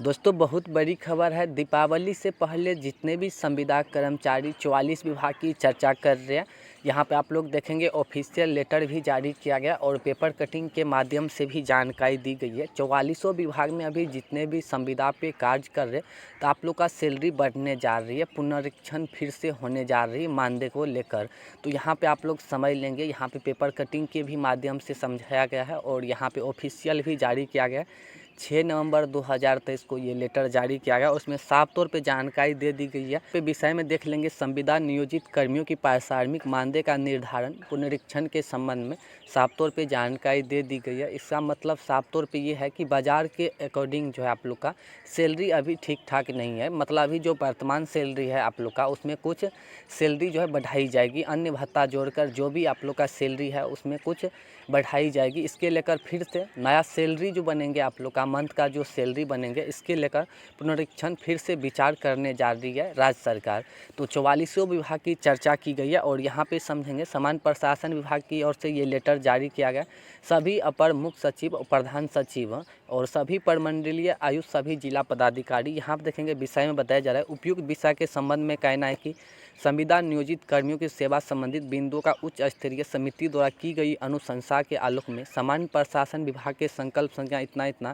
दोस्तों बहुत बड़ी खबर है। दीपावली से पहले जितने भी संविदा कर्मचारी 44 विभाग की चर्चा कर रहे हैं, यहाँ पे आप लोग देखेंगे ऑफिशियल लेटर भी जारी किया गया और पेपर कटिंग के माध्यम से भी जानकारी दी गई है। 44 विभाग में अभी जितने भी संविदा पे कार्य कर रहे हैं तो आप लोग का सैलरी बढ़ने जा रही है, पुनरीक्षण फिर से होने जा रही है मानदेय को लेकर। तो यहाँ पे आप लोग समझ लेंगे, यहाँ पे पेपर कटिंग के भी माध्यम से समझाया गया है और यहाँ पे ऑफिशियल भी जारी किया गया है। 6 नवंबर 2023 को ये लेटर जारी किया गया। उसमें साफ तौर पे जानकारी दे दी गई है। पे विषय में देख लेंगे, संविदा नियोजित कर्मियों की पारिश्रमिक मानदेय का निर्धारण पुनरीक्षण के संबंध में साफ तौर पे जानकारी दे दी गई है। इसका मतलब साफ तौर पे ये है कि बाजार के अकॉर्डिंग जो है आप लोग का सैलरी अभी ठीक ठाक नहीं है। मतलब अभी जो वर्तमान सैलरी है आप लोग का, उसमें कुछ सैलरी जो है बढ़ाई जाएगी, अन्य भत्ता जोड़कर जो भी आप लोग का सैलरी है उसमें कुछ बढ़ाई जाएगी। इसके लेकर फिर से नया सैलरी जो बनेंगे आप लोग का, मंथ का जो सैलरी बनेंगे, इसके लेकर पुनरीक्षण फिर से विचार करने जा रही है राज्य सरकार। तो 44 विभाग की चर्चा की गई है और यहाँ पे समझेंगे सामान्य प्रशासन विभाग की ओर से ये लेटर जारी किया गया। सभी अपर मुख्य सचिव, प्रधान सचिव और सभी प्रमंडलीय आयुक्त, सभी जिला पदाधिकारी, यहाँ पर देखेंगे विषय में बताया जा रहा है। उपयुक्त विषय के संबंध में कहना है कि संविदा नियोजित कर्मियों की सेवा संबंधित बिंदुओं का उच्च स्तरीय समिति द्वारा की गई अनुशंसा के आलोक में सामान्य प्रशासन विभाग के संकल्प संख्या इतना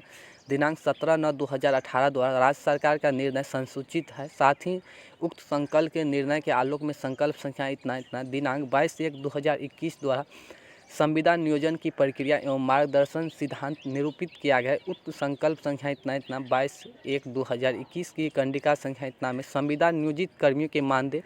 दिनांक 17/9/2018 द्वारा राज्य सरकार का निर्णय संसूचित है। साथ ही उक्त संकल्प के निर्णय के आलोक में संकल्प संख्या इतना दिनांक 22/1/2021 द्वारा संविदा नियोजन की प्रक्रिया एवं मार्गदर्शन सिद्धांत निरूपित किया गया है। उक्त संकल्प संख्या इतना 22/1/2021 की कंडिका संख्या इतना में संविदा नियोजित कर्मियों के मानदेय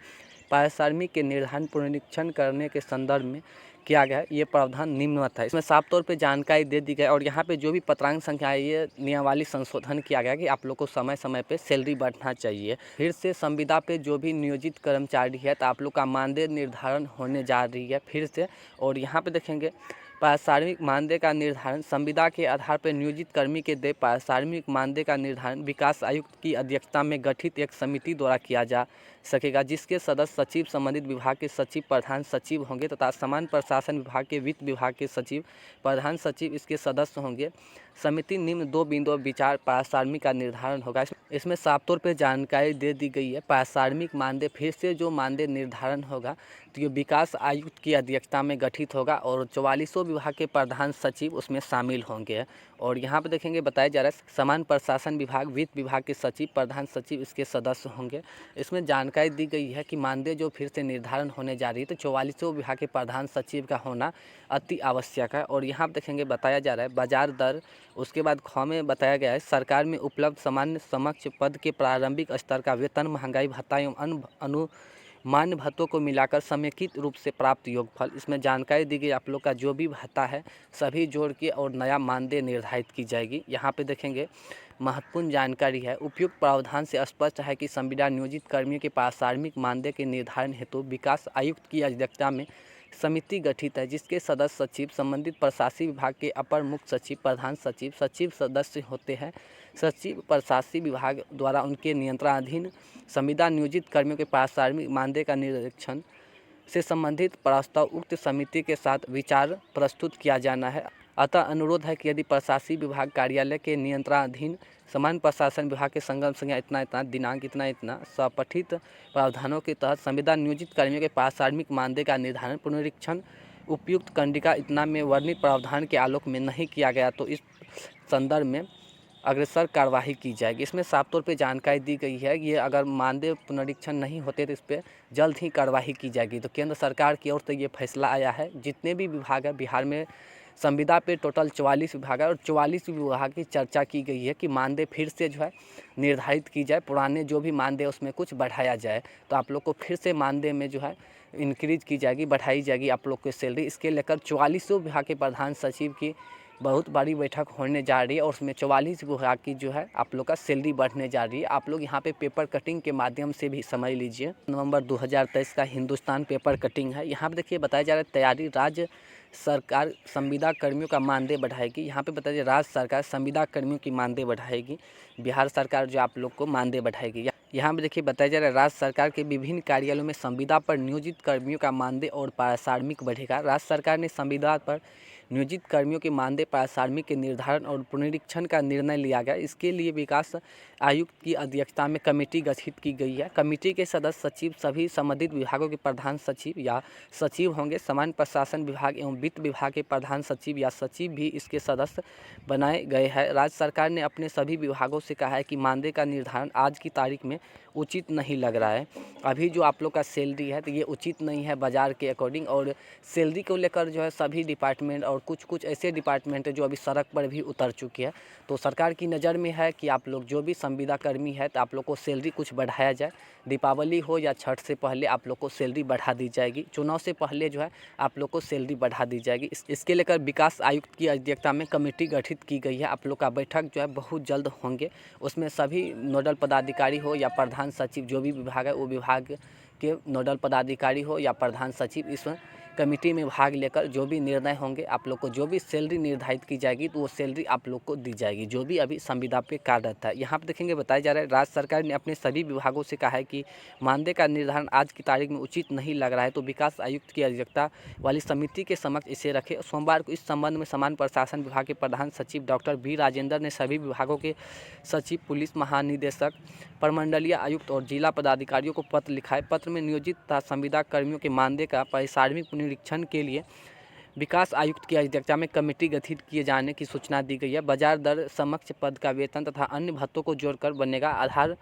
पारिश्रमिक के निर्धारण पुनरीक्षण करने के संदर्भ में किया गया है। ये प्रावधान निम्नवत है। इसमें साफ तौर पे जानकारी दे दी गई और यहाँ पे जो भी पत्रांक संख्या है, ये नियमावली संशोधन किया गया कि आप लोग को समय समय पे सैलरी बढ़ना चाहिए। फिर से संविदा पे जो भी नियोजित कर्मचारी है तो आप लोग का मानदेय निर्धारण होने जा रही है फिर से। और यहाँ पे देखेंगे पारिश्रमिक मानदेय का निर्धारण संविदा के आधार पर नियोजित कर्मी के देय पारिश्रमिक मानदेय का निर्धारण विकास आयुक्त की अध्यक्षता में गठित एक समिति द्वारा किया जा सकेगा, जिसके सदस्य सचिव, संबंधित विभाग के सचिव, प्रधान सचिव होंगे तथा सामान्य प्रशासन विभाग के वित्त विभाग के सचिव, प्रधान सचिव इसके सदस्य होंगे। समिति निम्न 2 बिंदुओं विचार पारिश्रमिक का निर्धारण होगा। इसमें साफ तौर पर जानकारी दे दी गई है। पारिश्रमिक मानदेय फिर से जो मानदेय निर्धारण होगा तो ये विकास आयुक्त की अध्यक्षता में गठित होगा और 44 विभाग के प्रधान सचिव उसमें शामिल होंगे। और यहाँ पे देखेंगे बताया जा रहा है सामान्य प्रशासन विभाग, वित्त विभाग के सचिव, प्रधान सचिव इसके सदस्य होंगे। इसमें जानकारी दी गई है कि मानदेय जो फिर से निर्धारण होने जा रही है तो 44 विभाग के प्रधान सचिव का होना अति आवश्यक है। और यहाँ पे देखेंगे बताया जा रहा है बाजार दर, उसके बाद ख में बताया गया है सरकार में उपलब्ध सामान्य समक्ष पद के प्रारंभिक स्तर का वेतन, महंगाई भत्ता एवं मान्य भत्तों को मिलाकर समेकित रूप से प्राप्त योगफल। इसमें जानकारी दी गई आप लोग का जो भी भत्ता है सभी जोड़ के और नया मानदेय निर्धारित की जाएगी। यहाँ पे देखेंगे महत्वपूर्ण जानकारी है। उपयुक्त प्रावधान से स्पष्ट है कि संविदा नियोजित कर्मियों के पारिश्रमिक मानदेय के निर्धारण हेतु विकास आयुक्त की अध्यक्षता में समिति गठित है, जिसके सदस्य सचिव, संबंधित प्रशासनिक विभाग के अपर मुख्य सचिव, प्रधान सचिव, सचिव सदस्य होते हैं। सचिव प्रशासनिक विभाग द्वारा उनके नियंत्रणाधीन संविदा नियोजित कर्मियों के पारिश्रमिक मानदेय का निरीक्षण से संबंधित प्रस्ताव उक्त समिति के साथ विचार प्रस्तुत किया जाना है। अतः अनुरोध है कि यदि प्रशासनिक विभाग कार्यालय के नियंत्रणाधीन सामान्य प्रशासन विभाग के संगम संख्या इतना दिनांक इतना सपठित प्रावधानों के तहत संविदा नियोजित कर्मियों के पारिश्रमिक मानदेय का निर्धारण पुनरीक्षण उपयुक्त कंडिका इतना में वर्णित प्रावधान के आलोक में नहीं किया गया तो इस संदर्भ में अग्रसर कार्यवाही की जाएगी। इसमें साफ तौर पे जानकारी दी गई है ये अगर मानदेय पुनरीक्षण नहीं होते तो इस पर जल्द ही कार्यवाही की जाएगी। तो केंद्र सरकार की ओर से ये फैसला आया है। जितने भी विभाग है बिहार में संविदा पे टोटल 44 विभाग है और 44 विभाग की चर्चा की गई है कि मानदेय फिर से जो है निर्धारित की जाए, पुराने जो भी मानदेय उसमें कुछ बढ़ाया जाए। तो आप लोग को फिर से मानदेय में जो है इंक्रीज की जाएगी, बढ़ाई जाएगी आप लोग की सैलरी। इसके लेकर 44 विभाग के प्रधान सचिव की बहुत बड़ी बैठक होने जा रही है और उसमें 44 विभाग की जो है आप लोग का सैलरी बढ़ने जा रही है। आप लोग यहाँ पे पेपर कटिंग के माध्यम से भी समझ लीजिए। नवंबर 2023 का हिंदुस्तान पेपर कटिंग है। यहाँ पे देखिए बताया जा रहा है तैयारी, राज्य सरकार संविदा कर्मियों का मानदेय बढ़ाएगी। यहाँ पे बताइए राज्य सरकार संविदा कर्मियों की मानदेय बढ़ाएगी, बिहार सरकार जो आप लोग को मानदेय बढ़ाएगी। यहाँ पे देखिए बताया जा रहा है राज्य सरकार के विभिन्न कार्यालयों में संविदा पर नियोजित कर्मियों का मानदेय और पारिश्रमिक बढ़ेगा। राज्य सरकार ने संविदा पर नियोजित कर्मियों के मानदेय प्राथमिक के निर्धारण और पुनरीक्षण का निर्णय लिया गया। इसके लिए विकास आयुक्त की अध्यक्षता में कमेटी गठित की गई है। कमेटी के सदस्य सचिव सभी संबंधित विभागों के प्रधान सचिव या सचिव होंगे। सामान्य प्रशासन विभाग एवं वित्त विभाग के प्रधान सचिव या सचिव भी इसके सदस्य बनाए गए हैं। राज्य सरकार ने अपने सभी विभागों से कहा है कि मानदेय का निर्धारण आज की तारीख में उचित नहीं लग रहा है। अभी जो आप लोग का सैलरी है तो ये उचित नहीं है बाज़ार के अकॉर्डिंग, और सैलरी को लेकर जो है सभी डिपार्टमेंट और कुछ ऐसे डिपार्टमेंट है जो अभी सड़क पर भी उतर चुकी है। तो सरकार की नज़र में है कि आप लोग जो भी संविदा कर्मी है तो आप लोग को सैलरी कुछ बढ़ाया जाए। दीपावली हो या छठ से पहले आप लोग को सैलरी बढ़ा दी जाएगी। चुनाव से पहले जो है आप लोग को सैलरी बढ़ा दी जाएगी। इसके लेकर विकास आयुक्त की अध्यक्षता में कमेटी गठित की गई है। आप लोग का बैठक जो है बहुत जल्द होंगे। उसमें सभी नोडल पदाधिकारी हो या प्रधान सचिव, जो भी विभाग है वो विभाग के नोडल पदाधिकारी हो या प्रधान सचिव इस कमेटी में भाग लेकर जो भी निर्णय होंगे, आप लोग को जो भी सैलरी निर्धारित की जाएगी तो वो सैलरी आप लोग को दी जाएगी, जो भी अभी संविदा पे कार्यरत है। यहाँ पर देखेंगे बताया जा रहा है राज्य सरकार ने अपने सभी विभागों से कहा है कि मानदेय का निर्धारण आज की तारीख में उचित नहीं लग रहा है, तो विकास आयुक्त की अध्यक्षता वाली समिति के समक्ष इसे रखे। सोमवार को इस संबंध में सामान्य प्रशासन विभाग के प्रधान सचिव डॉक्टर बी राजेंद्र ने सभी विभागों के सचिव, पुलिस महानिदेशक, प्रमंडलीय आयुक्त और जिला पदाधिकारियों को पत्र लिखा है। पत्र में नियोजित तथा संविदा कर्मियों के मानदेय का पारिश्रमिक पुनरीक्षण के लिए विकास आयुक्त की अध्यक्षता में कमेटी गठित किए जाने की सूचना दी गई है। बाजार दर, समक्ष पद का वेतन तथा अन्य भत्तों को जोड़कर बनेगा आधार।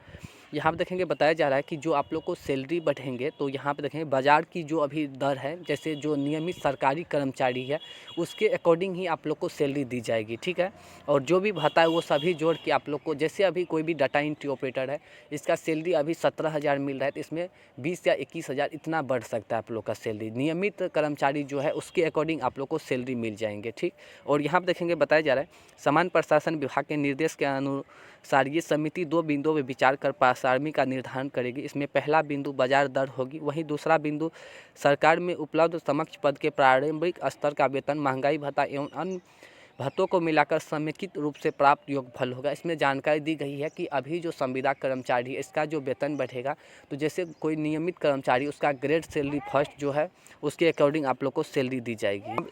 यहाँ पर देखेंगे बताया जा रहा है कि जो आप लोग को सैलरी बढ़ेंगे तो यहाँ पे देखेंगे बाज़ार की जो अभी दर है, जैसे जो नियमित सरकारी कर्मचारी है उसके अकॉर्डिंग ही आप लोग को सैलरी दी जाएगी, ठीक है। और जो भी भत्ता है वो सभी जोड़ के आप लोग को, जैसे अभी कोई भी डाटा एंट्री ऑपरेटर है इसका सैलरी अभी 17,000 मिल रहा है, तो इसमें 20 या 21,000 इतना बढ़ सकता है आप लोग का सैलरी। नियमित कर्मचारी जो है उसके अकॉर्डिंग आप लोग को सैलरी मिल जाएंगे, ठीक। और यहाँ पर देखेंगे बताया जा रहा है सामान्य प्रशासन विभाग के निर्देश के अनुसार ये समिति 2 बिंदुओं में विचार कर प्राथमिक का निर्धारण करेगी। इसमें पहला बिंदु बाजार दर होगी, वहीं दूसरा बिंदु सरकार में उपलब्ध समक्ष पद के प्रारंभिक स्तर का वेतन, महंगाई भत्ता एवं अन्य भत्तों को मिलाकर समेकित रूप से प्राप्त योगफल होगा। इसमें जानकारी दी गई है कि अभी जो संविदा कर्मचारी है इसका जो वेतन बढ़ेगा, तो जैसे कोई नियमित कर्मचारी उसका ग्रेड सैलरी फर्स्ट जो है उसके अकॉर्डिंग आप लोग को सैलरी दी जाएगी।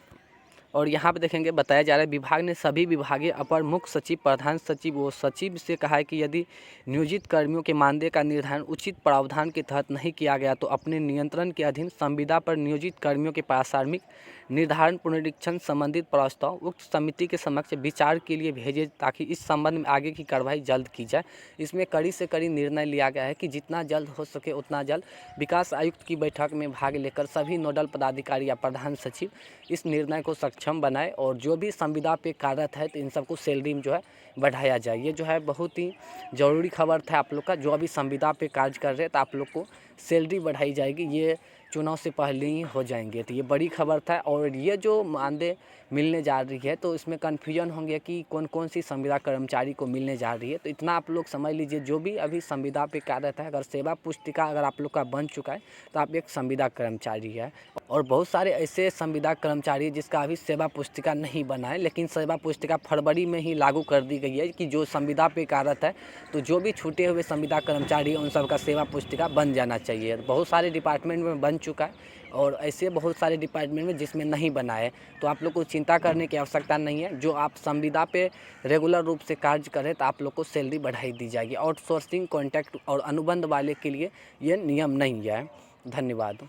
और यहाँ पे देखेंगे बताया जा रहा है विभाग ने सभी विभागीय अपर मुख्य सचिव, प्रधान सचिव व सचिव से कहा है कि यदि नियोजित कर्मियों के मानदेय का निर्धारण उचित प्रावधान के तहत नहीं किया गया तो अपने नियंत्रण के अधीन संविदा पर नियोजित कर्मियों के प्राथमिक निर्धारण पुनरीक्षण संबंधित प्रस्ताव उक्त समिति के समक्ष विचार के लिए भेजे, ताकि इस संबंध में आगे की कार्रवाई जल्द की जाए। इसमें कड़ी से कड़ी निर्णय लिया गया है कि जितना जल्द हो सके उतना जल्द विकास आयुक्त की बैठक में भाग लेकर सभी नोडल पदाधिकारी या प्रधान सचिव इस निर्णय को सक्षम बनाए और जो भी संविदा पे कार्यरत है तो इन सबको सैलरी में जो है बढ़ाया जाए। ये जो है बहुत ही ज़रूरी खबर था आप लोग का, जो अभी संविदा पे कार्य कर रहे हैं तो आप लोग को सैलरी बढ़ाई जाएगी, ये चुनाव से पहले ही हो जाएंगे। तो ये बड़ी खबर था। और ये जो मानदेय मिलने जा रही है तो इसमें कन्फ्यूजन होंगे कि कौन कौन सी संविदा कर्मचारी को मिलने जा रही है, तो इतना आप लोग समझ लीजिए जो भी अभी संविदा पे कार्यरत है, अगर सेवा पुस्तिका अगर आप लोग का बन चुका है तो आप एक संविदा कर्मचारी है। और बहुत सारे ऐसे संविदा कर्मचारी जिसका अभी सेवा पुस्तिका नहीं बना है, लेकिन सेवा पुस्तिका फरवरी में ही लागू कर दी गई है कि जो संविदा पे कार्यरत है तो जो भी छूटे हुए संविदा कर्मचारी उन सबका सेवा पुस्तिका बन जाना चाहिए। बहुत सारे डिपार्टमेंट में बन चुका है और ऐसे बहुत सारे डिपार्टमेंट में जिसमें नहीं बना है, तो आप लोग को चिंता करने की आवश्यकता नहीं है। जो आप संविदा पे रेगुलर रूप से कार्य करें तो आप लोग को सैलरी बढ़ाई दी जाएगी। आउटसोर्सिंग, कॉन्ट्रैक्ट और अनुबंध वाले के लिए ये नियम नहीं है। धन्यवाद।